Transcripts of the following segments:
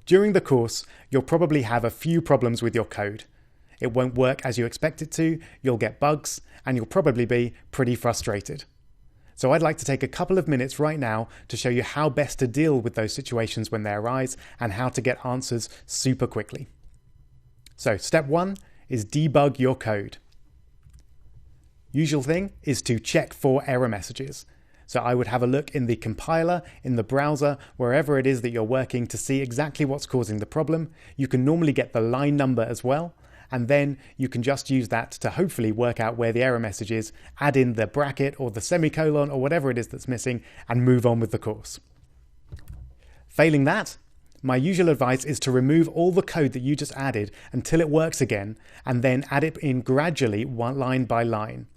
During the course, you'll probably have a few problems with your code. It won't work as you expect it to, you'll get bugs, and you'll probably be pretty frustrated. So I'd like to take a couple of minutes right now to show you how best to deal with those situations when they arise and how to get answers super quickly. So step 1 is debug your code. Usual thing is to check for error messages. So I would have a look in the compiler, in the browser, wherever it is that you're working to see exactly what's causing the problem. You can normally get the line number as well, and then you can just use that to hopefully work out where the error message is, add in the bracket or the semicolon or whatever it is that's missing, and move on with the course. Failing that, my usual advice is to remove all the code that you just added until it works again, and then add it in gradually, line by line.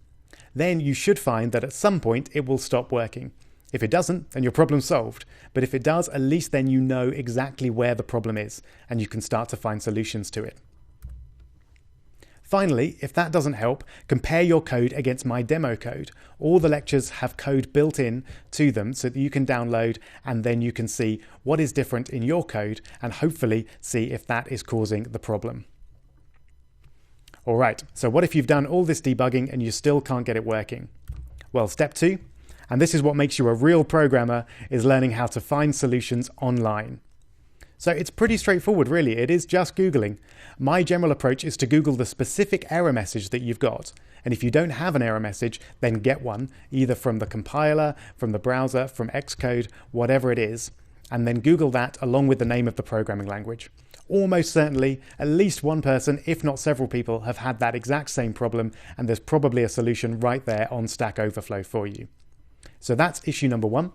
Then you should find that at some point it will stop working. If it doesn't, then your problem's solved. But if it does, at least then you know exactly where the problem is, and you can start to find solutions to it. Finally, if that doesn't help, compare your code against my demo code. All the lectures have code built in to them so that you can download, and then you can see what is different in your code and hopefully see if that is causing the problem. All right, so what if you've done all this debugging and you still can't get it working? Well, step 2, and this is what makes you a real programmer, is learning how to find solutions online. So it's pretty straightforward, really. It is just Googling. My general approach is to Google the specific error message that you've got. And if you don't have an error message, then get one, either from the compiler, from the browser, from Xcode, whatever it is, and then Google that along with the name of the programming language. Almost certainly, at least one person, if not several people, have had that exact same problem, and there's probably a solution right there on Stack Overflow for you. So that's issue number 1.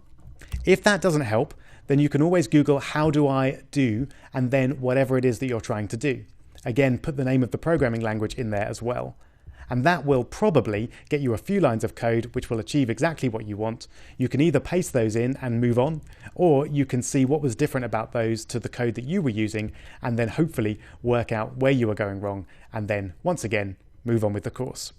If that doesn't help, then you can always Google how do I do, and then whatever it is that you're trying to do. Again, put the name of the programming language in there as well. And that will probably get you a few lines of code which will achieve exactly what you want. You can either paste those in and move on, or you can see what was different about those to the code that you were using, and then hopefully work out where you were going wrong, and then, once again, move on with the course.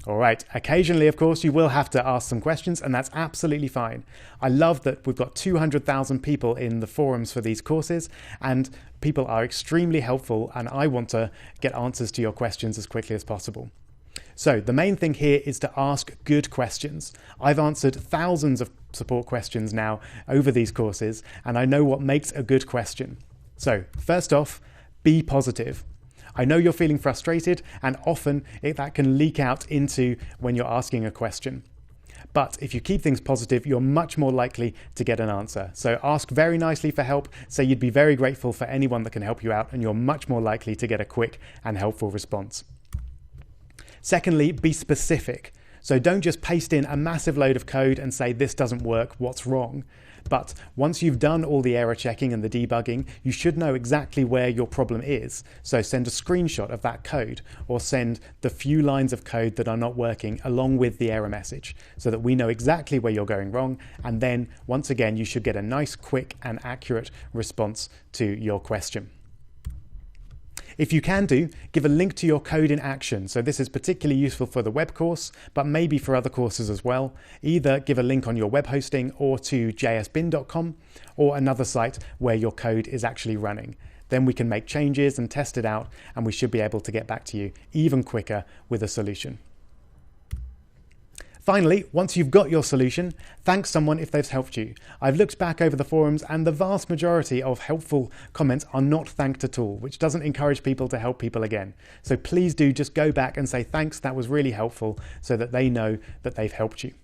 All right, occasionally, of course, you will have to ask some questions, and that's absolutely fine. I love that we've got 200,000 people in the forums for these courses, and people are extremely helpful, and I want to get answers to your questions as quickly as possible. So the main thing here is to ask good questions. I've answered thousands of support questions now over these courses, and I know what makes a good question. So first off, be positive. I know you're feeling frustrated, and often that can leak out into when you're asking a question. But if you keep things positive, you're much more likely to get an answer. So ask very nicely for help, say you'd be very grateful for anyone that can help you out, and you're much more likely to get a quick and helpful response. Secondly, be specific. So don't just paste in a massive load of code and say, this doesn't work, what's wrong? But once you've done all the error checking and the debugging, you should know exactly where your problem is. So send a screenshot of that code, or send the few lines of code that are not working along with the error message, so that we know exactly where you're going wrong. And then once again, you should get a nice, quick and accurate response to your question. If you can do, give a link to your code in action. So this is particularly useful for the web course, but maybe for other courses as well. Either give a link on your web hosting or to jsbin.com, or another site where your code is actually running. Then we can make changes and test it out, and we should be able to get back to you even quicker with a solution. Finally, once you've got your solution, thank someone if they've helped you. I've looked back over the forums, and the vast majority of helpful comments are not thanked at all, which doesn't encourage people to help people again. So please do just go back and say thanks, that was really helpful, so that they know that they've helped you.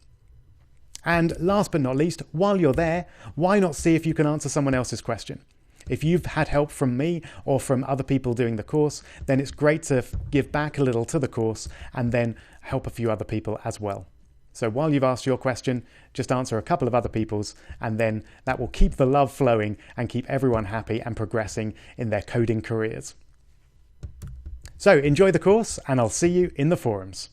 And last but not least, while you're there, why not see if you can answer someone else's question? If you've had help from me or from other people doing the course, then it's great to give back a little to the course and then help a few other people as well. So while you've asked your question, just answer a couple of other people's, and then that will keep the love flowing and keep everyone happy and progressing in their coding careers. So enjoy the course, and I'll see you in the forums.